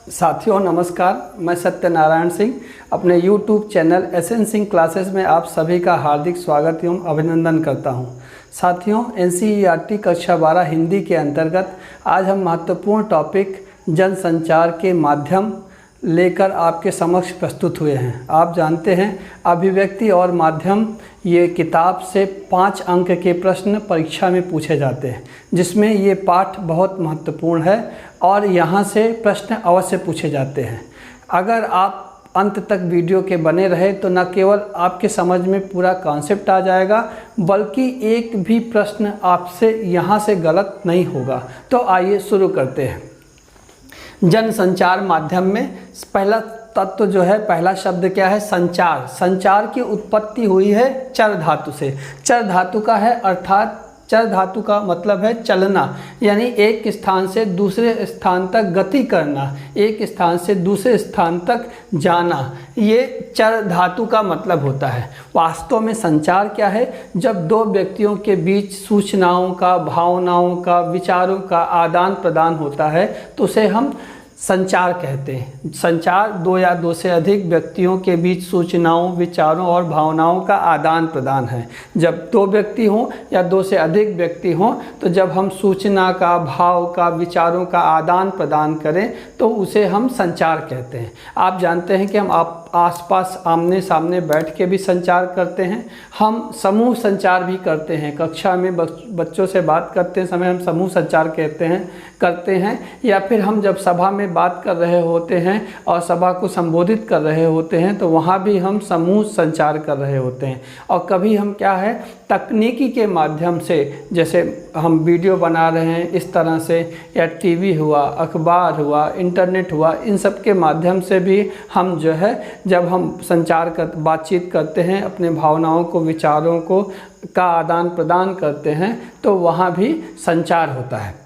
साथियों नमस्कार, मैं सत्यनारायण सिंह अपने YouTube channel SN Singh classes में आप सभी का हार्दिक स्वागत एवं अभिनंदन करता हूं। साथियों, NCERT कक्षा 12 हिंदी के अंतर्गत आज हम महत्वपूर्ण टॉपिक जनसंचार के माध्यम लेकर आपके समक्ष प्रस्तुत हुए हैं। आप जानते हैं अभिव्यक्ति और माध्यम ये किताब से 5 अंक के प्रश्न परीक्षा में पूछे जाते हैं, जिसमें ये पाठ बहुत महत्वपूर्ण है और यहाँ से प्रश्न अवश्य पूछे जाते हैं। अगर आप अंत तक वीडियो के बने रहे तो न केवल आपके समझ में पूरा कॉन्सेप्ट आ जाएगा, बल्कि एक भी प्रश्न आपसे यहाँ से गलत नहीं होगा। तो आइए शुरू करते हैं। जनसंचार माध्यम में पहला तत्व जो है, पहला शब्द क्या है? संचार। संचार की उत्पत्ति हुई है चर धातु से। चर धातु का है, अर्थात चर धातु का मतलब है चलना, यानी एक स्थान से दूसरे स्थान तक गति करना, एक स्थान से दूसरे स्थान तक जाना, ये चर धातु का मतलब होता है। वास्तव में संचार क्या है? जब दो व्यक्तियों के बीच सूचनाओं का, भावनाओं का, विचारों का आदान प्रदान होता है तो उसे हम संचार कहते हैं। संचार दो या दो से अधिक व्यक्तियों के बीच सूचनाओं, विचारों और भावनाओं का आदान प्रदान है। जब दो व्यक्ति हों या दो से अधिक व्यक्ति हों, तो जब हम सूचना का, भाव का, विचारों का आदान प्रदान करें तो उसे हम संचार कहते हैं। आप जानते हैं कि हम आसपास आमने सामने बैठ के भी संचार करते हैं, हम समूह संचार भी करते हैं। कक्षा में बच्चों से बात करते समय हम समूह संचार करते हैं, या फिर हम जब सभा में बात कर रहे होते हैं और सभा को संबोधित कर रहे होते हैं तो वहाँ भी हम समूह संचार कर रहे होते हैं। और कभी हम क्या है, तकनीकी के माध्यम से, जैसे हम वीडियो बना रहे हैं इस तरह से, या टीवी हुआ, अखबार हुआ, इंटरनेट हुआ, इन सब के माध्यम से भी हम जो है, जब हम बातचीत करते हैं, अपने भावनाओं को, विचारों को का आदान प्रदान करते हैं तो वहाँ भी संचार होता है।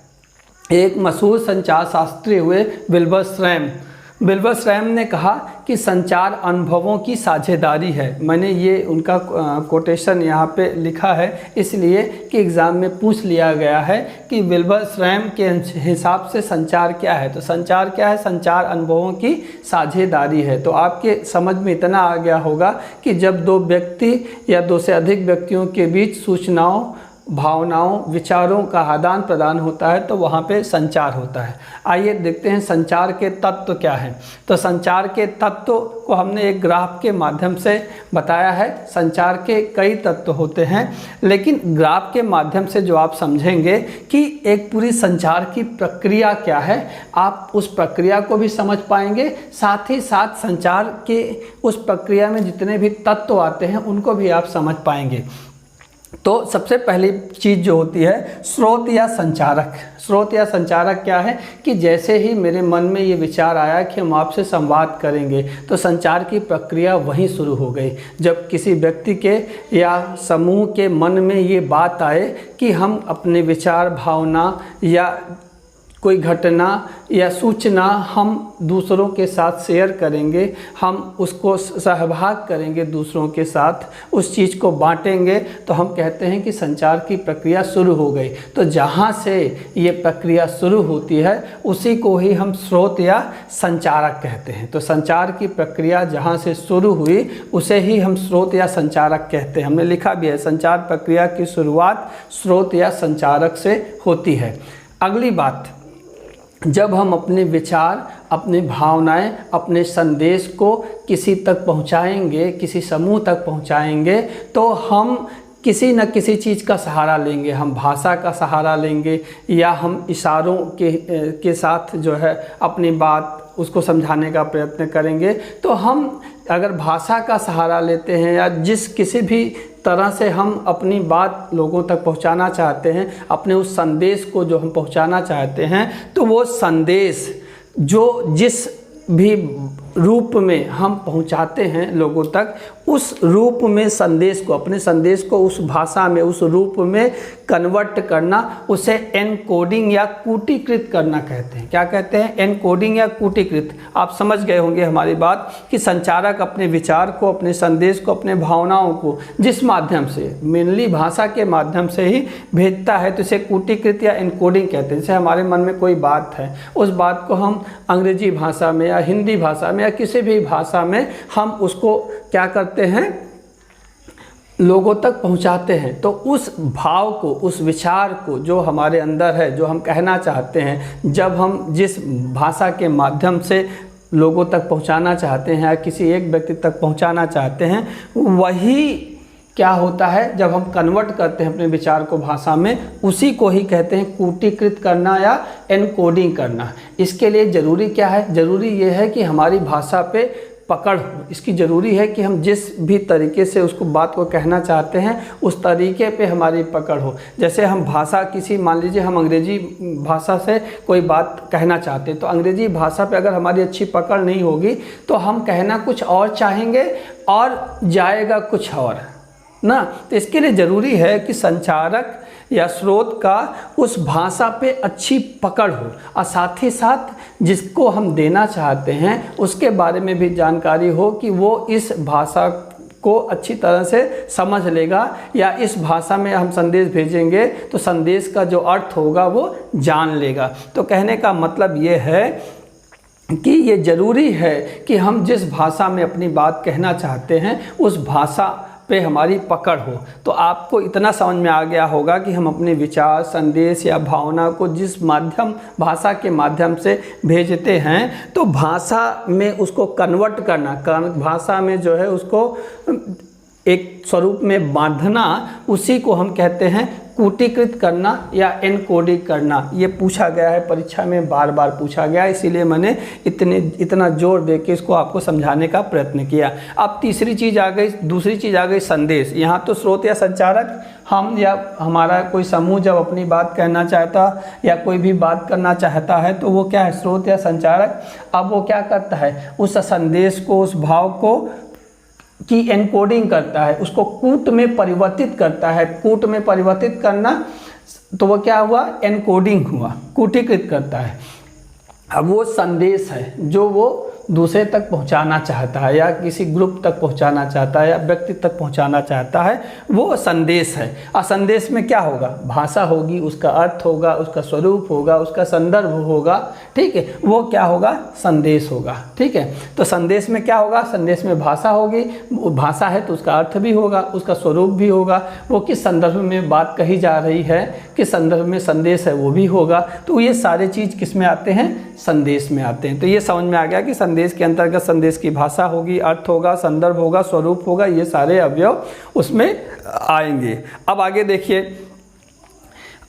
एक मशहूर संचार शास्त्री हुए विल्बर श्रैम ने कहा कि संचार अनुभवों की साझेदारी है। मैंने ये उनका कोटेशन यहाँ पे लिखा है इसलिए कि एग्ज़ाम में पूछ लिया गया है कि विल्बर श्रैम के हिसाब से संचार क्या है। तो संचार क्या है? संचार अनुभवों की साझेदारी है। तो आपके समझ में इतना आ गया होगा कि जब दो व्यक्ति या दो से अधिक व्यक्तियों के बीच सूचनाओं, भावनाओं, विचारों का आदान प्रदान होता है तो वहाँ पे संचार होता है। आइए देखते हैं संचार के तत्व क्या हैं। तो संचार के तत्व को हमने एक ग्राफ के माध्यम से बताया है। संचार के कई तत्व होते हैं, लेकिन ग्राफ के माध्यम से जो आप समझेंगे कि एक पूरी संचार की प्रक्रिया क्या है, आप उस प्रक्रिया को भी समझ पाएंगे, साथ ही साथ संचार के उस प्रक्रिया में जितने भी तत्व आते हैं उनको भी आप समझ पाएंगे। तो सबसे पहली चीज़ जो होती है, स्रोत या संचारक। स्रोत या संचारक क्या है कि जैसे ही मेरे मन में ये विचार आया कि हम आपसे संवाद करेंगे तो संचार की प्रक्रिया वहीं शुरू हो गई। जब किसी व्यक्ति के या समूह के मन में ये बात आए कि हम अपने विचार, भावना या कोई घटना या सूचना हम दूसरों के साथ शेयर करेंगे, हम उसको सहभाग करेंगे दूसरों के साथ, उस चीज़ को बांटेंगे, तो हम कहते हैं कि संचार की प्रक्रिया शुरू हो गई। तो जहाँ से ये प्रक्रिया शुरू होती है उसी को ही हम स्रोत या संचारक कहते हैं। तो संचार की प्रक्रिया जहाँ से शुरू हुई उसे ही हम स्रोत या संचारक कहते हैं। हमने लिखा भी है, संचार प्रक्रिया की शुरुआत स्रोत या संचारक से होती है। अगली बात, जब हम अपने विचार, अपनी भावनाएं, अपने संदेश को किसी तक पहुंचाएंगे, किसी समूह तक पहुंचाएंगे, तो हम किसी न किसी चीज़ का सहारा लेंगे। हम भाषा का सहारा लेंगे या हम इशारों के साथ जो है अपनी बात उसको समझाने का प्रयत्न करेंगे। तो हम अगर भाषा का सहारा लेते हैं या किसी भी तरह से हम अपनी बात लोगों तक पहुंचाना चाहते हैं, अपने उस संदेश को जो हम पहुंचाना चाहते हैं, तो वो संदेश जो जिस भी रूप में हम पहुंचाते हैं लोगों तक, उस रूप में संदेश को, अपने संदेश को उस भाषा में, उस रूप में कन्वर्ट करना, उसे एनकोडिंग या कूटीकृत करना कहते हैं। क्या कहते हैं? एनकोडिंग या कूटीकृत। आप समझ गए होंगे हमारी बात कि संचारक अपने विचार को, अपने संदेश को, अपने भावनाओं को जिस माध्यम से, मेनली भाषा के माध्यम से ही भेजता है, तो इसे कूटीकृत या एनकोडिंग कहते हैं। जैसे हमारे मन में कोई बात है, उस बात को हम अंग्रेजी भाषा में या हिंदी भाषा में या किसी भी भाषा में हम उसको क्या करते हैं, लोगों तक पहुंचाते हैं। तो उस भाव को, उस विचार को जो हमारे अंदर है, जो हम कहना चाहते हैं, जब हम जिस भाषा के माध्यम से लोगों तक पहुंचाना चाहते हैं या किसी एक व्यक्ति तक पहुंचाना चाहते हैं, वही क्या होता है, जब हम कन्वर्ट करते हैं अपने विचार को भाषा में, उसी को ही कहते हैं कूटीकृत करना या एनकोडिंग करना। इसके लिए ज़रूरी क्या है? ज़रूरी ये है कि हमारी भाषा पे पकड़ हो। इसकी ज़रूरी है कि हम जिस भी तरीके से उसको बात को कहना चाहते हैं, उस तरीके पे हमारी पकड़ हो। जैसे हम भाषा किसी, मान लीजिए हम अंग्रेजी भाषा से कोई बात कहना चाहते हैं, तो अंग्रेजी भाषा पे अगर हमारी अच्छी पकड़ नहीं होगी तो हम कहना कुछ और चाहेंगे और जाएगा कुछ और ना। तो इसके लिए ज़रूरी है कि संचारक या स्रोत का उस भाषा पे अच्छी पकड़ हो, और साथ ही साथ जिसको हम देना चाहते हैं उसके बारे में भी जानकारी हो कि वो इस भाषा को अच्छी तरह से समझ लेगा, या इस भाषा में हम संदेश भेजेंगे तो संदेश का जो अर्थ होगा वो जान लेगा। तो कहने का मतलब ये है कि ये ज़रूरी है कि हम जिस भाषा में अपनी बात कहना चाहते हैं उस भाषा पे हमारी पकड़ हो। तो आपको इतना समझ में आ गया होगा कि हम अपने विचार, संदेश या भावना को जिस माध्यम, भाषा के माध्यम से भेजते हैं, तो भाषा में उसको कन्वर्ट करना, भाषा में जो है उसको एक स्वरूप में बांधना, उसी को हम कहते हैं कूटीकृत करना या एनकोडिंग करना। ये पूछा गया है परीक्षा में, बार बार पूछा गया, इसीलिए मैंने इतना जोर दे के इसको आपको समझाने का प्रयत्न किया। अब तीसरी चीज़ आ गई, दूसरी चीज़ आ गई संदेश। यहाँ तो स्रोत या संचारक, हम या हमारा कोई समूह जब अपनी बात कहना चाहता या कोई भी बात करना चाहता है तो वो क्या है, स्रोत या संचारक। अब वो क्या करता है, उस संदेश को, उस भाव को की एनकोडिंग करता है, उसको कूट में परिवर्तित करता है। कूट में परिवर्तित करना, तो वो क्या हुआ, एनकोडिंग हुआ, कूटीकृत करता है। अब वो संदेश है जो वो दूसरे तक पहुंचाना चाहता है या किसी ग्रुप तक पहुंचाना चाहता है या व्यक्ति तक पहुंचाना चाहता है, वो संदेश है। और संदेश में क्या होगा, भाषा होगी, उसका अर्थ होगा, उसका स्वरूप होगा, उसका संदर्भ होगा, ठीक है, वो क्या होगा, संदेश होगा। ठीक है, तो संदेश में क्या होगा, संदेश में भाषा होगी, भाषा है तो उसका अर्थ भी होगा, उसका स्वरूप भी होगा, वो किस संदर्भ में बात कही जा रही है, किस संदर्भ में संदेश है वो भी होगा। तो ये सारे चीज़ किस में आते हैं, संदेश में आते हैं। तो ये समझ में आ गया कि संदेश के अंतर्गत संदेश की भाषा होगी, अर्थ होगा, संदर्भ होगा, स्वरूप होगा, ये सारे अवयव उसमें आएंगे। अब आगे देखिए,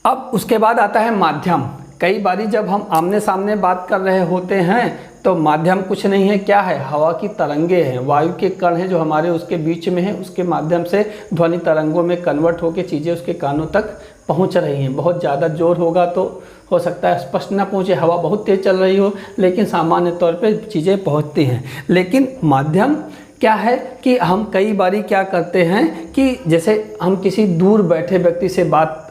अब उसके बाद आता है माध्यम। कई बारी जब हम आमने सामने बात कर रहे होते हैं तो माध्यम कुछ नहीं है, क्या है, हवा की तरंगे हैं, वायु के कण हैं जो हमारे उसके बीच में है, उसके माध्यम से ध्वनि तरंगों में कन्वर्ट होकर चीज़ें उसके कानों तक पहुंच रही हैं। बहुत ज़्यादा जोर होगा तो हो सकता है स्पष्ट ना पहुंचे, हवा बहुत तेज़ चल रही हो, लेकिन सामान्य तौर पे चीज़ें पहुंचती हैं। लेकिन माध्यम क्या है कि हम कई बारी क्या करते हैं कि जैसे हम किसी दूर बैठे व्यक्ति से बात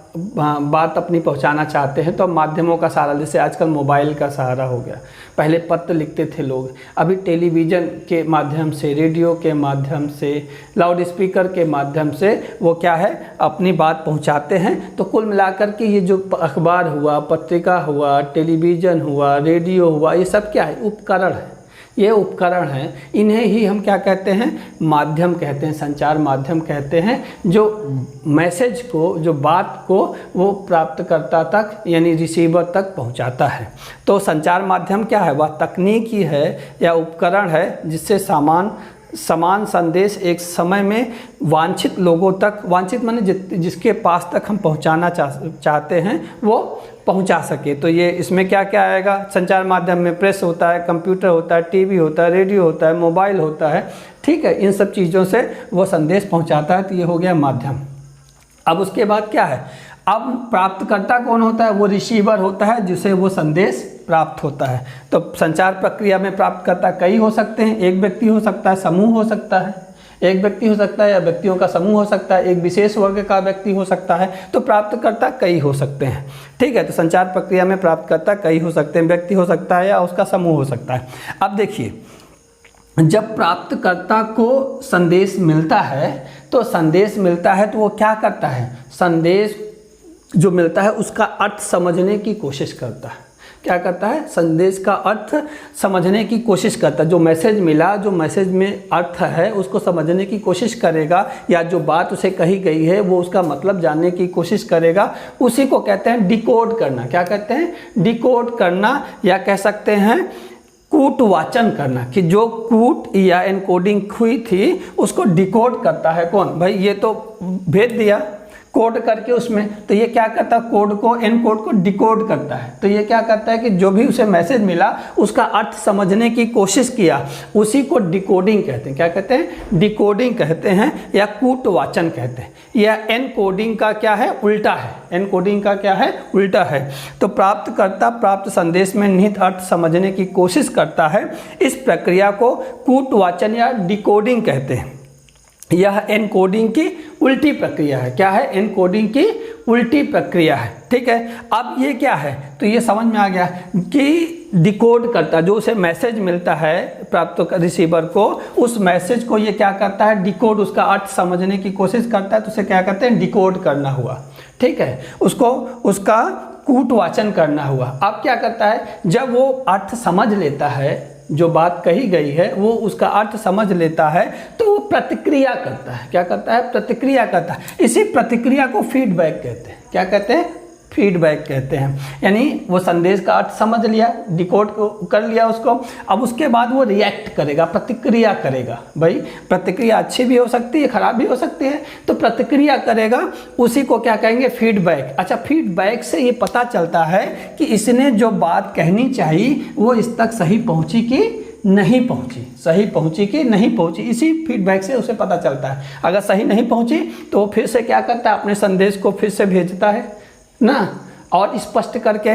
अपनी पहुंचाना चाहते हैं तो माध्यमों का सहारा, जैसे आजकल मोबाइल का सहारा हो गया, पहले पत्र लिखते थे लोग, अभी टेलीविज़न के माध्यम से, रेडियो के माध्यम से, लाउड स्पीकर के माध्यम से वो क्या है, अपनी बात पहुंचाते हैं। तो कुल मिलाकर के ये जो अखबार हुआ, पत्रिका हुआ, टेलीविज़न हुआ, रेडियो हुआ, ये सब क्या है, उपकरण है, ये उपकरण हैं। इन्हें ही हम क्या कहते हैं, माध्यम कहते हैं, संचार माध्यम कहते हैं, जो मैसेज को, जो बात को वो प्राप्तकर्ता तक यानी रिसीवर तक पहुंचाता है। तो संचार माध्यम क्या है, वह तकनीक ही है या उपकरण है जिससे समान संदेश एक समय में वांछित लोगों तक, वांछित माने जिसके पास तक हम पहुंचाना चाहते हैं वो पहुंचा सके। तो ये इसमें क्या क्या आएगा, संचार माध्यम में प्रेस होता है, कंप्यूटर होता है, टीवी होता है, रेडियो होता है, मोबाइल होता है, ठीक है, इन सब चीज़ों से वो संदेश पहुंचाता है। तो ये हो गया माध्यम। अब उसके बाद क्या है, अब प्राप्तकर्ता कौन होता है, वो रिसीवर होता है जिसे वो संदेश प्राप्त होता है। तो संचार प्रक्रिया में प्राप्तकर्ता कई हो सकते हैं, एक व्यक्ति हो सकता है, समूह हो सकता है, एक व्यक्ति हो सकता है या व्यक्तियों का समूह हो सकता है, एक विशेष वर्ग का व्यक्ति हो सकता है। तो प्राप्तकर्ता कई हो सकते हैं, ठीक है। तो संचार प्रक्रिया में प्राप्तकर्ता कई हो सकते हैं, व्यक्ति हो सकता है या उसका समूह हो सकता है। अब देखिए, जब प्राप्तकर्ता को संदेश मिलता है तो संदेश मिलता है तो वो क्या करता है, संदेश जो मिलता है उसका अर्थ समझने की कोशिश करता है। क्या करता है, संदेश का अर्थ समझने की कोशिश करता है। जो मैसेज मिला, जो मैसेज में अर्थ है उसको समझने की कोशिश करेगा, या जो बात उसे कही गई है वो उसका मतलब जानने की कोशिश करेगा। उसी को कहते हैं डिकोड करना। क्या कहते हैं, डिकोड करना, या कह सकते हैं कूट वाचन करना, कि जो कूट या एनकोडिंग हुई थी उसको डिकोड करता है कौन, भाई ये तो भेज दिया कोड करके उसमें, तो ये क्या करता है, कोड को, एनकोड को डिकोड करता है। तो ये क्या करता है कि जो भी उसे मैसेज मिला उसका अर्थ समझने की कोशिश किया, उसी को डिकोडिंग कहते हैं। क्या कहते हैं, डिकोडिंग कहते हैं, या कूट वाचन कहते हैं। या एनकोडिंग का क्या है, उल्टा है। एनकोडिंग का क्या है, उल्टा है। तो प्राप्तकर्ता प्राप्त संदेश में निहित अर्थ समझने की कोशिश करता है। इस प्रक्रिया को कूट वाचन या डिकोडिंग कहते हैं। यह एनकोडिंग की उल्टी प्रक्रिया है। क्या है, एनकोडिंग की उल्टी प्रक्रिया है, ठीक है। अब ये क्या है, तो ये समझ में आ गया कि डिकोड करता, जो उसे मैसेज मिलता है प्राप्त रिसीवर को, उस मैसेज को ये क्या करता है, डिकोड, उसका अर्थ समझने की कोशिश करता है। तो उसे क्या कहते हैं, डिकोड करना हुआ, ठीक है। उसको उसका कूट वाचन करना हुआ। अब क्या करता है, जब वो अर्थ समझ लेता है, जो बात कही गई है वो उसका अर्थ समझ लेता है, तो वो प्रतिक्रिया करता है। क्या करता है, प्रतिक्रिया करता है। इसी प्रतिक्रिया को फीडबैक कहते हैं। क्या कहते हैं, फीडबैक कहते हैं। यानी वो संदेश का अर्थ समझ लिया, डिकोड कर लिया उसको, अब उसके बाद वो रिएक्ट करेगा, प्रतिक्रिया करेगा। भाई प्रतिक्रिया अच्छी भी हो सकती है, खराब भी हो सकती है, तो प्रतिक्रिया करेगा, उसी को क्या कहेंगे, फीडबैक। अच्छा, फीडबैक से ये पता चलता है कि इसने जो बात कहनी चाहिए वो इस तक सही पहुंची कि नहीं पहुंची, सही पहुंची कि नहीं पहुंची, इसी फीडबैक से उसे पता चलता है। अगर सही नहीं पहुंची तो वो फिर से क्या करता है, अपने संदेश को फिर से भेजता है ना, और स्पष्ट करके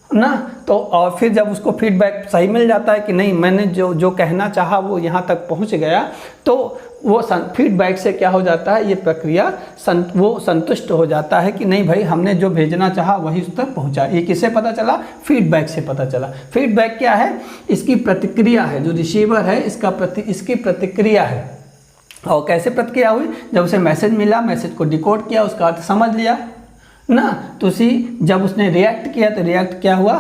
ना। तो और फिर जब उसको फीडबैक सही मिल जाता है कि नहीं, मैंने जो कहना चाहा वो यहाँ तक पहुँच गया, तो वो फीडबैक से क्या हो जाता है, ये प्रक्रिया वो संतुष्ट हो जाता है कि नहीं भाई, हमने जो भेजना चाहा वही उस तक पहुँचा। ये किससे पता चला, फीडबैक से पता चला। फीडबैक क्या है, इसकी प्रतिक्रिया है, जो रिसीवर है इसकी प्रतिक्रिया है। और कैसे प्रतिक्रिया हुई, जब उसे मैसेज मिला, मैसेज को डिकोड किया, उसका अर्थ समझ लिया ना, तो उसी जब उसने रिएक्ट किया तो रिएक्ट क्या हुआ,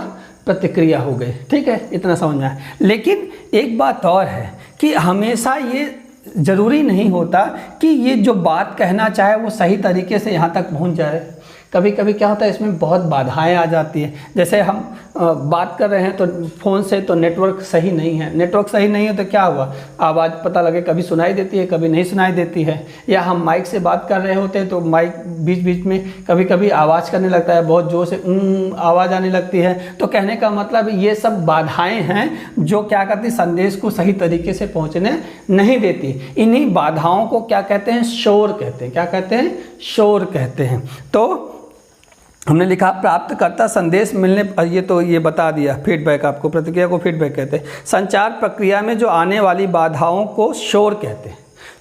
प्रतिक्रिया हो गई, ठीक है। इतना समझ में आया। लेकिन एक बात और है कि हमेशा ये ज़रूरी नहीं होता कि ये जो बात कहना चाहे वो सही तरीके से यहाँ तक पहुँच जाए। कभी कभी क्या होता है, इसमें बहुत बाधाएं आ जाती है। जैसे हम बात कर रहे हैं तो फ़ोन से, तो नेटवर्क सही नहीं है, नेटवर्क सही नहीं है तो क्या हुआ, आवाज़ पता लगे कभी सुनाई देती है, कभी नहीं सुनाई देती है। या हम माइक से बात कर रहे होते हैं तो माइक बीच बीच में कभी कभी आवाज़ करने लगता है, बहुत ज़ोर से आवाज़ आने लगती है। तो कहने का मतलब ये सब बाधाएँ हैं जो क्या करती, संदेश को सही तरीके से पहुँचने नहीं देती। इन्हीं बाधाओं को क्या कहते हैं, शोर कहते हैं। क्या कहते हैं, शोर कहते हैं। तो हमने लिखा प्राप्तकर्ता संदेश मिलने, ये बता दिया, फीडबैक आपको, प्रतिक्रिया को फीडबैक कहते हैं। संचार प्रक्रिया में जो आने वाली बाधाओं को शोर कहते हैं।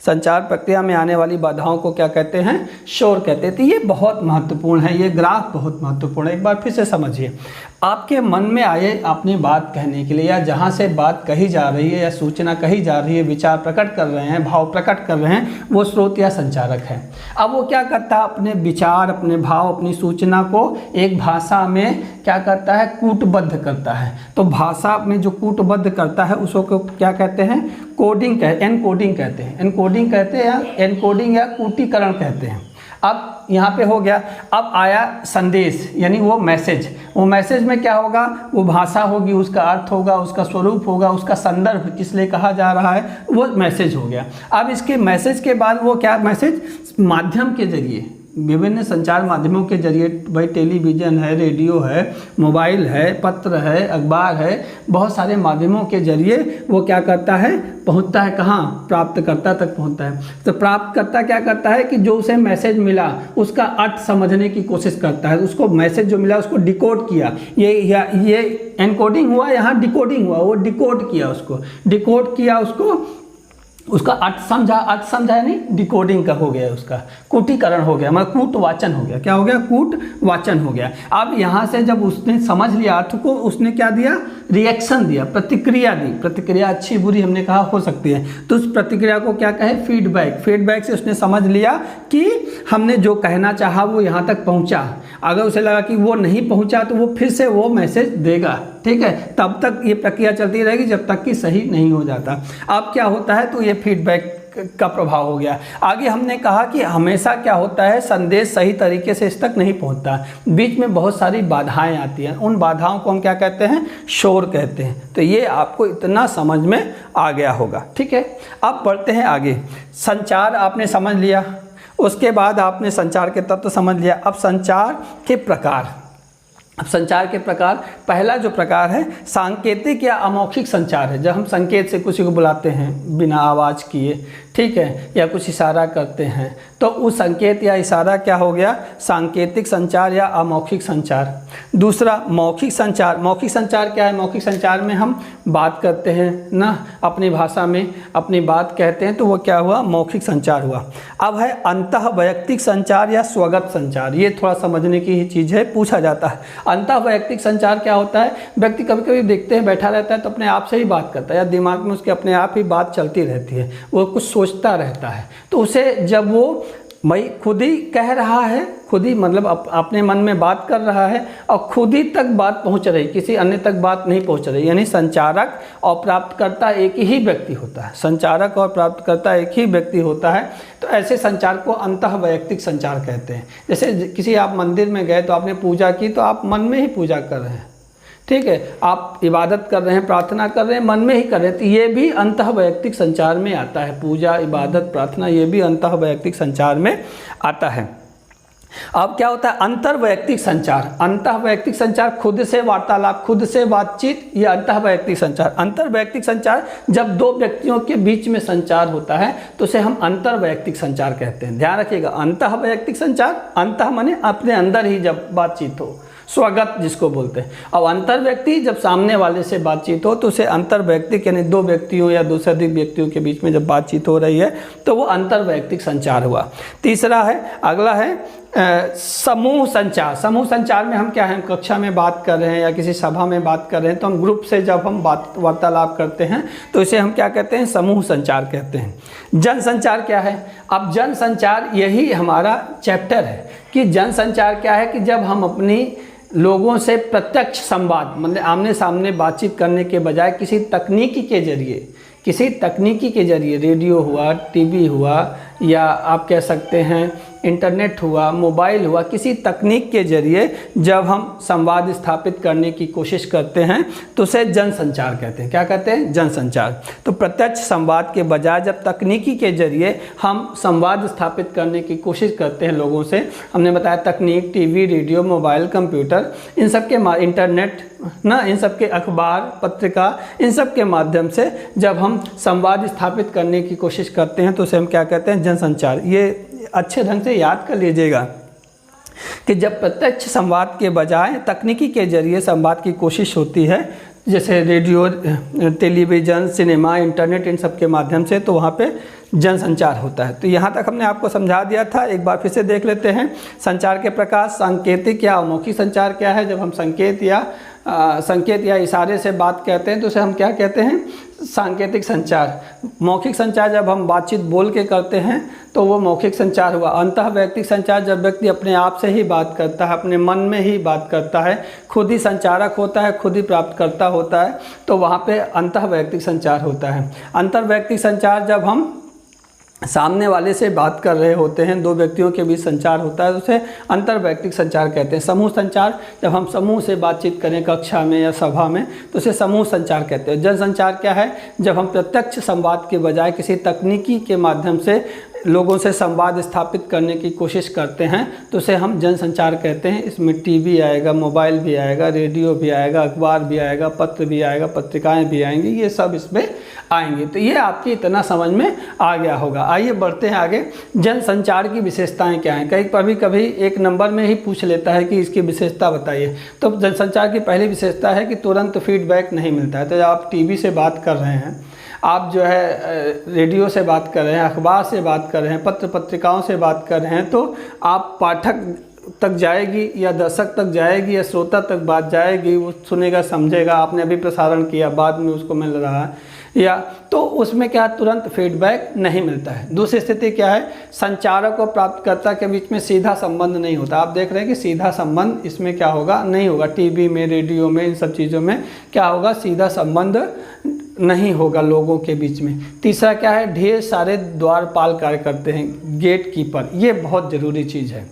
संचार प्रक्रिया में आने वाली बाधाओं को क्या कहते हैं, शोर कहते हैं। तो ये बहुत महत्वपूर्ण है, ये ग्राफ बहुत महत्वपूर्ण है। एक बार फिर से समझिए, आपके मन में आए अपनी बात कहने के लिए, या जहाँ से बात कही जा रही है या सूचना कही जा रही है, विचार प्रकट कर रहे हैं, भाव प्रकट कर रहे हैं, वो स्रोत या संचारक है। अब वो क्या करता है, अपने विचार, अपने भाव, अपनी सूचना को एक भाषा में क्या करता है, कूटबद्ध करता है। तो भाषा में जो कूटबद्ध करता है उसको क्या कहते हैं, कोडिंग एनकोडिंग कहते हैं। एनकोडिंग कहते हैं, एनकोडिंग या कूटीकरण कहते हैं। अब यहाँ पे हो गया, अब आया संदेश यानी वो मैसेज। वो मैसेज में क्या होगा, वो भाषा होगी, उसका अर्थ होगा, उसका स्वरूप होगा, उसका संदर्भ किस लिए कहा जा रहा है, वो मैसेज हो गया। अब इसके मैसेज के बाद वो क्या, मैसेज माध्यम के जरिए, विभिन्न संचार माध्यमों के जरिए, भाई टेलीविज़न है, रेडियो है, मोबाइल है, पत्र है, अखबार है, बहुत सारे माध्यमों के जरिए वो क्या करता है, पहुंचता है कहाँ, प्राप्तकर्ता तक पहुंचता है। तो प्राप्तकर्ता क्या करता है कि जो उसे मैसेज मिला उसका अर्थ समझने की कोशिश करता है, उसको मैसेज जो मिला उसको डिकोड किया, ये एनकोडिंग हुआ, यहाँ डिकोडिंग हुआ, वो डिकोड किया, उसको डिकोड किया, उसका अर्थ समझा नहीं, डिकोडिंग का हो गया, उसका कूटीकरण हो गया, मतलब कूटवाचन हो गया। क्या हो गया, कूटवाचन हो गया। अब यहाँ से जब उसने समझ लिया अर्थ को, उसने क्या दिया, रिएक्शन दिया, प्रतिक्रिया दी। प्रतिक्रिया अच्छी बुरी हमने कहा हो सकती है, तो उस प्रतिक्रिया को क्या कहे, फीडबैक से उसने समझ लिया कि हमने जो कहना चाहा वो यहाँ तक पहुँचा। अगर उसे लगा कि वो नहीं पहुँचा तो वो फिर से वो मैसेज देगा, ठीक है। तब तक ये प्रक्रिया चलती रहेगी जब तक कि सही नहीं हो जाता। अब क्या होता है, तो ये फीडबैक का प्रभाव हो गया। आगे हमने कहा कि हमेशा क्या होता है, संदेश सही तरीके से इस तक नहीं पहुंचता, बीच में बहुत सारी बाधाएं आती हैं। उन बाधाओं को हम क्या कहते हैं, शोर कहते हैं। तो ये आपको इतना समझ में आ गया होगा, ठीक है। अब बढ़ते हैं आगे। संचार आपने समझ लिया, उसके बाद आपने संचार के तत्व समझ लिया। अब संचार के प्रकार, पहला जो प्रकार है सांकेतिक या अमौखिक संचार है। जब हम संकेत से किसी को बुलाते हैं बिना आवाज़ किए, ठीक है, या कुछ इशारा करते हैं, तो उस संकेत या इशारा क्या हो गया, सांकेतिक संचार या अमौखिक संचार। दूसरा मौखिक संचार। मौखिक संचार क्या है, मौखिक संचार में हम बात करते हैं ना, अपनी भाषा में अपनी बात कहते हैं, तो वो क्या हुआ, मौखिक संचार हुआ। अब है अंतःवैयक्तिक संचार या स्वगत संचार। ये थोड़ा समझने की ही चीज़ है, पूछा जाता है। अंतःवैयक्तिक संचार क्या होता है, व्यक्ति कभी कभी देखते हैं बैठा रहता है तो अपने आप से ही बात करता है, या दिमाग में उसके अपने आप ही बात चलती रहती है, वो कुछ सोचता रहता है। तो उसे जब वो भाई खुद ही कह रहा है, खुद ही मतलब अपने मन में बात कर रहा है और खुद ही तक बात पहुंच रही, किसी अन्य तक बात नहीं पहुंच रही, यानी संचारक और प्राप्तकर्ता एक ही व्यक्ति होता है। संचारक और प्राप्तकर्ता एक ही व्यक्ति होता है। तो ऐसे संचार को अंतःवैयक्तिक संचार कहते हैं। जैसे किसी आप मंदिर में गए तो आपने पूजा की, तो आप मन में ही पूजा कर रहे हैं, ठीक है, आप इबादत कर रहे हैं, प्रार्थना कर रहे हैं, मन में ही कर रहे हैं, तो ये भी अंतःवैयक्तिक संचार में आता है। पूजा, इबादत, प्रार्थना, ये भी अंतःवैयक्तिक संचार में आता है। अब क्या होता है, अंतर्वैयक्तिक संचार। अंतःवैयक्तिक संचार खुद से वार्तालाप, खुद से बातचीत, ये अंतःवैयक्तिक संचार। अंतर्वैयक्तिक संचार जब दो व्यक्तियों के बीच में संचार होता है तो उसे हम अंतर्वैयक्तिक संचार कहते हैं। ध्यान रखिएगा, अंतःवैयक्तिक संचार, अंतः माने अपने अंदर ही जब बातचीत हो, स्वगत जिसको बोलते हैं। अब अंतर्व्यक्ति जब सामने वाले से बातचीत हो तो उसे अंतर्वैयक्तिक, यानी दो व्यक्तियों या दो से अधिक व्यक्तियों के बीच में जब बातचीत हो रही है तो वो अंतर्वैयक्तिक संचार हुआ। तीसरा है, अगला है समूह संचार। समूह संचार में हम क्या है, कक्षा में बात कर रहे हैं या किसी सभा में बात कर रहे हैं, तो हम ग्रुप से जब हम वार्तालाप करते हैं तो इसे हम क्या कहते हैं, समूह संचार कहते हैं। जन संचार क्या है, अब जन संचार यही हमारा चैप्टर है कि जन संचार क्या है, कि जब हम अपनी लोगों से प्रत्यक्ष संवाद, मतलब आमने सामने बातचीत करने के बजाय किसी तकनीकी के जरिए, रेडियो हुआ, टीवी हुआ, या आप कह सकते हैं इंटरनेट हुआ, मोबाइल हुआ, किसी तकनीक के जरिए जब हम संवाद स्थापित करने की कोशिश करते हैं तो उसे जनसंचार कहते हैं। क्या कहते हैं, जनसंचार। तो प्रत्यक्ष संवाद के बजाय जब तकनीकी के जरिए हम संवाद स्थापित करने की कोशिश करते हैं लोगों से, हमने बताया तकनीक, टीवी, रेडियो, मोबाइल, कंप्यूटर, इन सब के इंटरनेट ना, इन सब के अखबार, पत्रिका, इन सब के माध्यम से जब हम संवाद स्थापित करने की कोशिश करते हैं तो उसे हम क्या कहते हैं, जनसंचार। ये अच्छे ढंग से याद कर लीजिएगा कि जब प्रत्यक्ष संवाद के बजाय तकनीकी के जरिए संवाद की कोशिश होती है, जैसे रेडियो, टेलीविज़न, सिनेमा, इंटरनेट, इन सब के माध्यम से, तो वहाँ पे जनसंचार होता है। तो यहाँ तक हमने आपको समझा दिया था, एक बार फिर से देख लेते हैं। संचार के प्रकार, सांकेतिक या अमौखिक संचार क्या है, जब हम संकेत या इशारे से बात कहते हैं तो उसे हम क्या कहते हैं, सांकेतिक संचार। मौखिक संचार जब हम बातचीत बोल के करते हैं तो वो मौखिक संचार हुआ। अंतःवैयक्तिक संचार जब व्यक्ति अपने आप से ही बात करता है, अपने मन में ही बात करता है, खुद ही संचारक होता है, खुद ही प्राप्तकर्ता होता है, तो वहाँ पे अंतःवैयक्तिक संचार होता है। अंतर्वैयक्तिक संचार जब हम सामने वाले से बात कर रहे होते हैं, दो व्यक्तियों के बीच संचार होता है, उसे अंतर्वैयक्तिक संचार कहते हैं। समूह संचार, जब हम समूह से बातचीत करें कक्षा में या सभा में तो उसे समूह संचार कहते हैं। जनसंचार क्या है, जब हम प्रत्यक्ष संवाद के बजाय किसी तकनीकी के माध्यम से लोगों से संवाद स्थापित करने की कोशिश करते हैं तो उसे हम जनसंचार कहते हैं। इसमें टीवी आएगा, मोबाइल भी आएगा, रेडियो भी आएगा, अखबार भी आएगा, पत्र भी आएगा, पत्रिकाएं भी आएंगी, ये सब इसमें आएंगे। तो ये आपकी इतना समझ में आ गया होगा। आइए बढ़ते हैं आगे। जनसंचार की विशेषताएं क्या हैं? कभी कभी एक नंबर में ही पूछ लेता है कि इसकी विशेषता बताइए। तो जनसंचार की पहली विशेषता है कि तुरंत फीडबैक नहीं मिलता है। तो आप टीवी से बात कर रहे हैं, आप जो है रेडियो से बात कर रहे हैं, अखबार से बात कर रहे हैं, पत्र पत्रिकाओं से बात कर रहे हैं, तो आप पाठक तक जाएगी या दर्शक तक जाएगी या श्रोता तक बात जाएगी, वो सुनेगा, समझेगा। आपने अभी प्रसारण किया, बाद में उसको मिल रहा है, या तो उसमें क्या तुरंत फीडबैक नहीं मिलता है। दूसरी स्थिति क्या है? संचारक और प्राप्तकर्ता के बीच में सीधा संबंध नहीं होता। आप देख रहे हैं कि सीधा संबंध इसमें क्या होगा? नहीं होगा। टीवी में, रेडियो में, इन सब चीज़ों में क्या होगा? सीधा संबंध नहीं होगा लोगों के बीच में। तीसरा क्या है? ढेर सारे द्वारपाल कार्य करते हैं, गेट कीपर। ये बहुत ज़रूरी चीज़ है।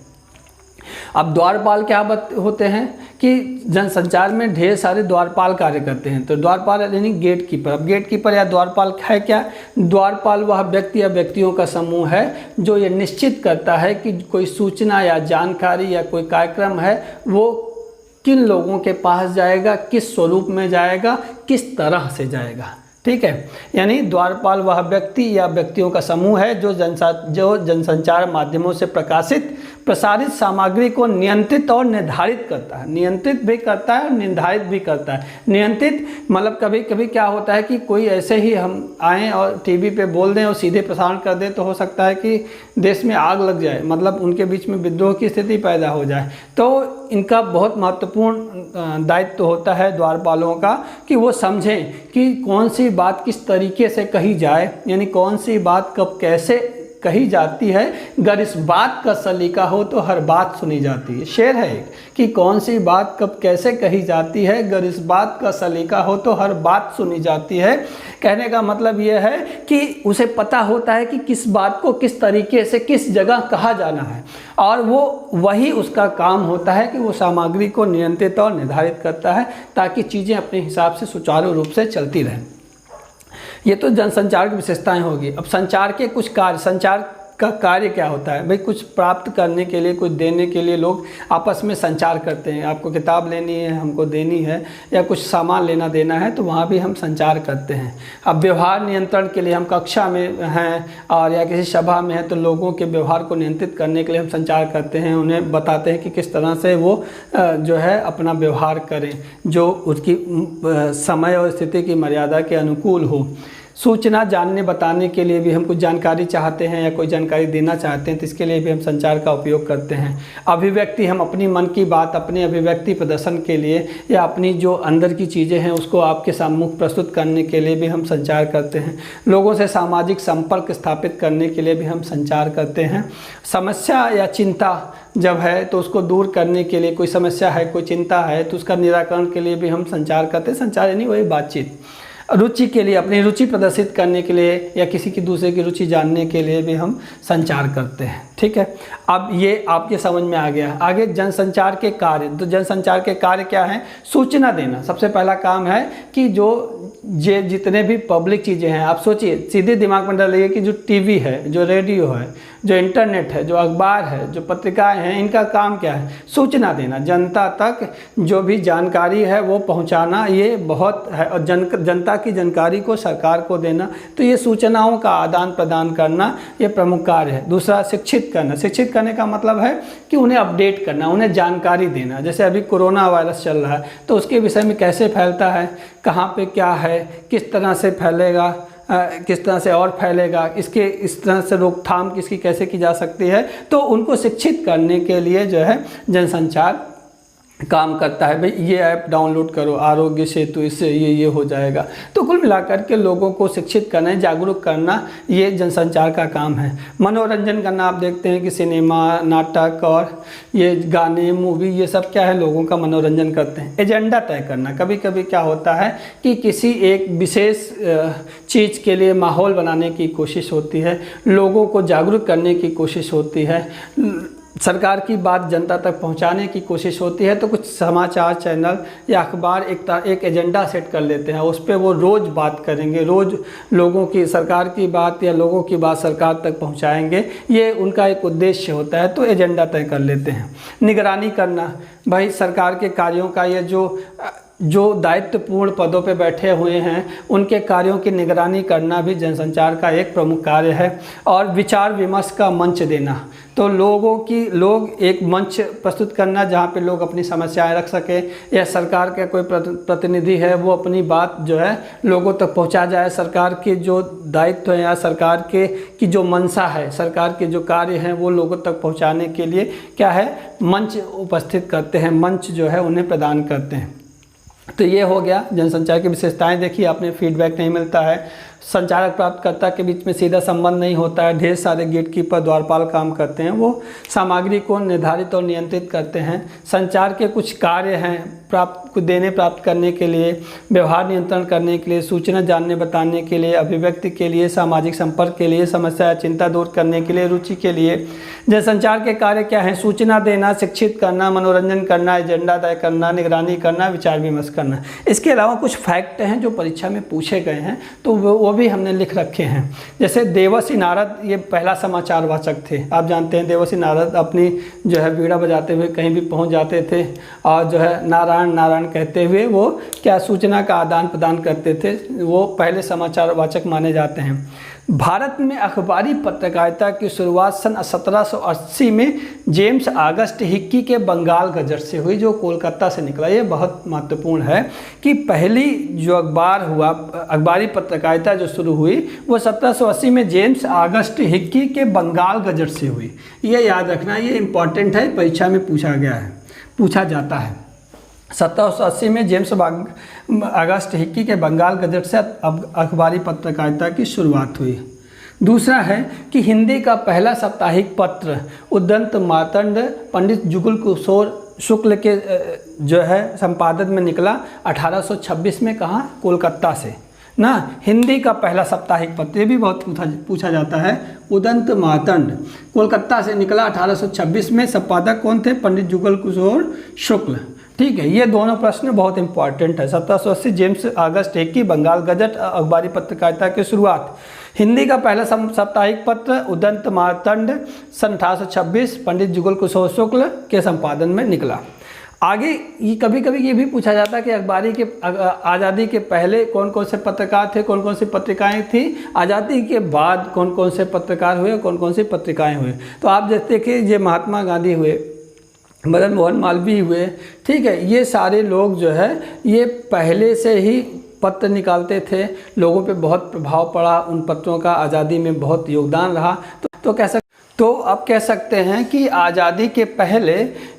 अब द्वारपाल क्या होते हैं कि जनसंचार में ढेर सारे द्वारपाल कार्य करते हैं। तो द्वारपाल यानी गेट कीपर। अब गेट कीपर या द्वारपाल है क्या? द्वारपाल वह व्यक्ति या व्यक्तियों का समूह है जो ये निश्चित करता है कि कोई सूचना या जानकारी या कोई कार्यक्रम है वो किन लोगों के पास जाएगा, किस स्वरूप में जाएगा, किस तरह से जाएगा। ठीक है, यानी द्वारपाल वह व्यक्ति या व्यक्तियों का समूह है जो जनसंचार माध्यमों से प्रसारित सामग्री को नियंत्रित और निर्धारित करता है। नियंत्रित भी करता है और निर्धारित भी करता है। नियंत्रित मतलब कभी कभी क्या होता है कि कोई ऐसे ही हम आएँ और टीवी पे बोल दें और सीधे प्रसारण कर दें, तो हो सकता है कि देश में आग लग जाए, मतलब उनके बीच में विद्रोह की स्थिति पैदा हो जाए। तो इनका बहुत महत्वपूर्ण दायित्व होता है द्वारपालों का कि वो समझें कि कौन सी बात किस तरीके से कही जाए, यानी कौन सी बात कब कैसे कही जाती है। अगर इस बात का सलीका हो तो हर बात सुनी जाती है। शेर है कि कौन सी बात कब कैसे कही जाती है, अगर इस बात का सलीका हो तो हर बात सुनी जाती है। कहने का मतलब यह है कि उसे पता होता है कि किस बात को किस तरीके से किस जगह कहा जाना है, और वो वही उसका काम होता है कि वो सामग्री को नियंत्रित और निर्धारित करता है ताकि चीज़ें अपने हिसाब से सुचारू रूप से चलती रहें। ये तो जनसंचार की विशेषताएं होगी। अब संचार के कुछ कार्य, संचार का कार्य क्या होता है? भाई कुछ प्राप्त करने के लिए, कुछ देने के लिए लोग आपस में संचार करते हैं। आपको किताब लेनी है, हमको देनी है, या कुछ सामान लेना देना है, तो वहाँ भी हम संचार करते हैं। अब व्यवहार नियंत्रण के लिए हम कक्षा में हैं और या किसी सभा में हैं, तो लोगों के व्यवहार को नियंत्रित करने के लिए हम संचार करते हैं। उन्हें बताते हैं कि किस तरह से वो जो है अपना व्यवहार करें जो उसकी समय और स्थिति की मर्यादा के अनुकूल हो। सूचना जानने बताने के लिए भी हम कुछ जानकारी चाहते हैं या कोई जानकारी देना चाहते हैं, तो इसके लिए भी हम संचार का उपयोग करते हैं। अभिव्यक्ति, हम अपनी मन की बात अपने अभिव्यक्ति प्रदर्शन के लिए या अपनी जो अंदर की चीज़ें हैं उसको आपके सम्मुख प्रस्तुत करने के लिए भी हम संचार करते हैं। लोगों से सामाजिक संपर्क स्थापित करने के लिए भी हम संचार करते हैं। समस्या या चिंता जब है तो उसको दूर करने के लिए, कोई समस्या है, कोई चिंता है, तो उसका निराकरण के लिए भी हम संचार करते हैं। संचार यानी वही बातचीत। रुचि के लिए, अपनी रुचि प्रदर्शित करने के लिए या किसी की दूसरे की रुचि जानने के लिए भी हम संचार करते हैं। ठीक है, अब ये आपके समझ में आ गया। आगे जनसंचार के कार्य। तो जनसंचार के कार्य क्या हैं? सूचना देना सबसे पहला काम है कि ये जितने भी पब्लिक चीज़ें हैं, आप सोचिए, सीधे दिमाग में डालिए कि जो टीवी है, जो रेडियो है, जो इंटरनेट है, जो अखबार है, जो पत्रिकाएं हैं, इनका काम क्या है? सूचना देना। जनता तक जो भी जानकारी है वो पहुंचाना, ये बहुत है। और जनता की जानकारी को सरकार को देना, तो ये सूचनाओं का आदान प्रदान करना ये प्रमुख कार्य है। दूसरा, शिक्षित करना। शिक्षित करने का मतलब है कि उन्हें अपडेट करना, उन्हें जानकारी देना। जैसे अभी कोरोना वायरस चल रहा है, तो उसके विषय में कैसे फैलता है, कहाँ पे क्या है, किस तरह से फैलेगा, किस तरह से और फैलेगा, इसके इस तरह से रोकथाम किसकी कैसे की जा सकती है, तो उनको शिक्षित करने के लिए जो है जनसंचार काम करता है। भाई ये ऐप डाउनलोड करो, आरोग्य सेतु, इससे ये हो जाएगा। तो कुल मिलाकर के लोगों को शिक्षित करना, जागरूक करना, ये जनसंचार का काम है। मनोरंजन करना, आप देखते हैं कि सिनेमा, नाटक और ये गाने, मूवी, ये सब क्या है, लोगों का मनोरंजन करते हैं। एजेंडा तय करना, कभी कभी क्या होता है कि किसी एक विशेष चीज़ के लिए माहौल बनाने की कोशिश होती है, लोगों को जागरूक करने की कोशिश होती है, सरकार की बात जनता तक पहुंचाने की कोशिश होती है तो कुछ समाचार चैनल या अखबार एक एजेंडा सेट कर लेते हैं, उस पर वो रोज़ बात करेंगे, रोज़ लोगों की सरकार की बात या लोगों की बात सरकार तक पहुंचाएंगे, ये उनका एक उद्देश्य होता है, तो एजेंडा तय कर लेते हैं। निगरानी करना, भाई सरकार के कार्यों का ये जो दायित्वपूर्ण पदों पे बैठे हुए हैं उनके कार्यों की निगरानी करना भी जनसंचार का एक प्रमुख कार्य है। और विचार विमर्श का मंच देना, तो लोग एक मंच प्रस्तुत करना जहाँ पे लोग अपनी समस्याएं रख सके, या सरकार का कोई प्रतिनिधि है वो अपनी बात जो है लोगों तक पहुँचा जाए। सरकार के जो दायित्व है या सरकार की जो मंशा है, सरकार के जो कार्य हैं वो लोगों तक पहुँचाने के लिए क्या है, मंच उपस्थित करते हैं, मंच जो है उन्हें प्रदान करते हैं। तो ये हो गया जनसंचार की विशेषताएं। देखिए, आपने फीडबैक नहीं मिलता है, संचारक प्राप्तकर्ता के बीच में सीधा संबंध नहीं होता है, ढेर सारे गेटकीपर द्वारपाल काम करते हैं, वो सामग्री को निर्धारित और नियंत्रित करते हैं। संचार के कुछ कार्य हैं, प्राप्त करने के लिए, व्यवहार नियंत्रण करने के लिए, सूचना जानने बताने के लिए, अभिव्यक्ति के लिए, सामाजिक संपर्क के लिए, समस्या या चिंता दूर करने के लिए, रुचि के लिए। जनसंचार के कार्य क्या हैं? सूचना देना, शिक्षित करना, मनोरंजन करना, एजेंडा तय करना, निगरानी करना, विचार विमर्श करना। इसके अलावा कुछ फैक्ट हैं जो परीक्षा में पूछे गए हैं, तो वो भी हमने लिख रखे हैं। जैसे देवर्षि नारद ये पहला समाचार वाचक थे। आप जानते हैं देवर्षि नारद अपनी जो है वीणा बजाते हुए कहीं भी पहुंच जाते थे और जो है नारायण नारायण कहते हुए वो क्या सूचना का आदान प्रदान करते थे, वो पहले समाचार वाचक माने जाते हैं। भारत में अखबारी पत्रकारिता की शुरुआत सन 1780 में जेम्स ऑगस्ट हिक्की के बंगाल गजट से हुई, जो कोलकाता से निकला। ये बहुत महत्वपूर्ण है कि पहली जो अखबारी पत्रकारिता जो शुरू हुई वो 1780 में जेम्स ऑगस्ट हिक्की के बंगाल गजट से हुई। ये याद रखना, ये इम्पॉर्टेंट है, परीक्षा में पूछा जाता है। 1780 में जेम्स ऑगस्ट हिक्की के बंगाल गजट से अखबारी पत्रकारिता की शुरुआत हुई। दूसरा है कि हिंदी का पहला साप्ताहिक पत्र उद्दंत मार्तंड पंडित जुगल किशोर शुक्ल के जो है संपादन में निकला 1826 में, कहाँ? कोलकाता से ना। हिंदी का पहला साप्ताहिक पत्र, ये भी बहुत पूछा जाता है। उदंत मार्तंड कोलकाता से निकला 1826 में। संपादक कौन थे? पंडित जुगल किशोर शुक्ल। ठीक है, ये दोनों प्रश्न बहुत इंपॉर्टेंट है। 1780 James August Hicky Bengal gazette अखबारी पत्रकारिता की शुरुआत। हिंदी का पहला साप्ताहिक पत्र उदंत मार्तंड सन 1826 पंडित जुगल किशोर शुक्ल के संपादन में निकला। आगे ये कभी कभी ये भी पूछा जाता है कि अखबारी के आज़ादी के पहले कौन कौन से पत्रकार थे, कौन कौन सी पत्रिकाएं थी, आज़ादी के बाद कौन कौन से पत्रकार हुए, कौन कौन सी पत्रिकाएं हुए। तो आप जैसे देखिए, ये महात्मा गांधी हुए, मदन मोहन मालवीय हुए, ठीक है, ये सारे लोग जो है ये पहले से ही पत्र निकालते थे, लोगों पे बहुत प्रभाव पड़ा, उन पत्रों का आज़ादी में बहुत योगदान रहा। तो आप कह सकते हैं कि आज़ादी के पहले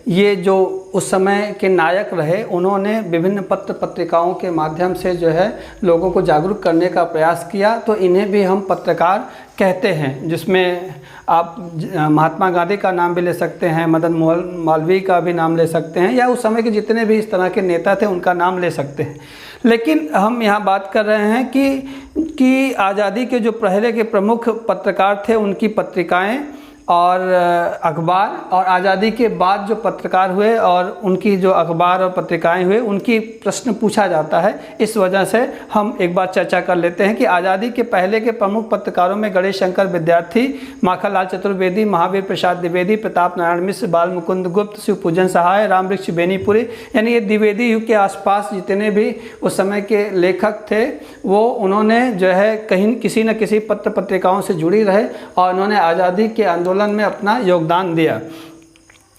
ये जो उस समय के नायक रहे, उन्होंने विभिन्न पत्र पत्रिकाओं के माध्यम से जो है लोगों को जागरूक करने का प्रयास किया, तो इन्हें भी हम पत्रकार कहते हैं। जिसमें आप महात्मा गांधी का नाम भी ले सकते हैं, मदन मोहन मालवीय का भी नाम ले सकते हैं, या उस समय के जितने भी इस तरह के नेता थे उनका नाम ले सकते हैं। लेकिन हम यहाँ बात कर रहे हैं कि आज़ादी के जो पहले के प्रमुख पत्रकार थे उनकी पत्रिकाएं और अखबार, और आज़ादी के बाद जो पत्रकार हुए और उनकी जो अखबार और पत्रिकाएं हुए, उनकी प्रश्न पूछा जाता है। इस वजह से हम एक बार चर्चा कर लेते हैं कि आज़ादी के पहले के प्रमुख पत्रकारों में गणेश शंकर विद्यार्थी, माखनलाल चतुर्वेदी, महावीर प्रसाद द्विवेदी, प्रताप नारायण मिश्र, बाल मुकुंद गुप्त, शिवपूजन सहाय, रामवृक्ष बेनीपुरी, यानी ये द्विवेदी युग के आसपास जितने भी उस समय के लेखक थे वो उन्होंने जो है कहीं किसी न किसी पत्र पत्रिकाओं से जुड़ी रहे और उन्होंने आज़ादी के आंदोलन में अपना योगदान दिया।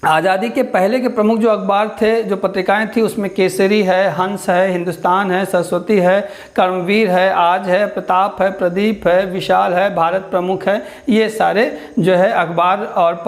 आज़ादी के पहले के प्रमुख जो अखबार थे, जो पत्रिकाएं थी, उसमें केसरी है, हंस है, हिंदुस्तान है, सरस्वती है, कर्मवीर है, आज है, प्रताप है, प्रदीप है, विशाल है, भारत प्रमुख है। ये सारे जो है अखबार और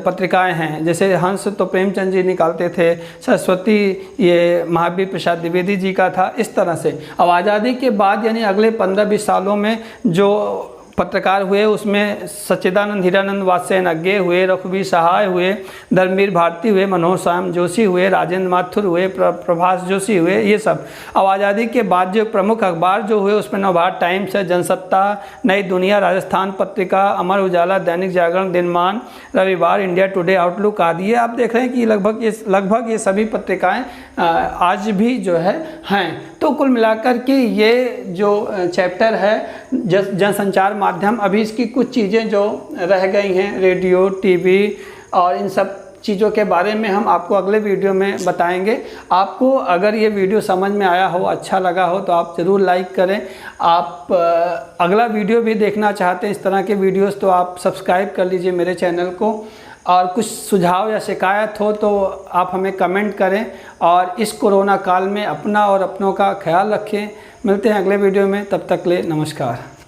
पत्रिकाएं हैं। जैसे हंस तो प्रेमचंद जी निकालते थे, सरस्वती ये महावीर प्रसाद द्विवेदी जी का था। इस तरह से अब आज़ादी के बाद यानी अगले 15-20 सालों में जो पत्रकार हुए, उसमें सच्चिदानंद हीरानंद वात्स्यायन अज्ञे हुए, रघुवीर सहाय हुए, धर्मवीर भारती हुए, मनोहर श्याम जोशी हुए, राजेंद्र माथुर हुए, प्रभास जोशी हुए, ये सब। अब आज़ादी के बाद जो प्रमुख अखबार जो हुए उसमें नवभारत टाइम्स है, जनसत्ता, नई दुनिया, राजस्थान पत्रिका, अमर उजाला, दैनिक जागरण, दिनमान, रविवार, इंडिया टुडे, आउटलुक आदि है। आप देख रहे हैं कि लगभग ये सभी पत्रिकाएं आज भी जो है हैं। तो कुल मिलाकर के ये जो चैप्टर है जनसंचार माध्यम, अभी इसकी कुछ चीज़ें जो रह गई हैं, रेडियो, टीवी और इन सब चीज़ों के बारे में हम आपको अगले वीडियो में बताएंगे। आपको अगर ये वीडियो समझ में आया हो, अच्छा लगा हो, तो आप ज़रूर लाइक करें। आप अगला वीडियो भी देखना चाहते हैं इस तरह के वीडियोस, तो आप सब्सक्राइब कर लीजिए मेरे चैनल को। और कुछ सुझाव या शिकायत हो तो आप हमें कमेंट करें। और इस कोरोना काल में अपना और अपनों का ख्याल रखें। मिलते हैं अगले वीडियो में, तब तक ले नमस्कार।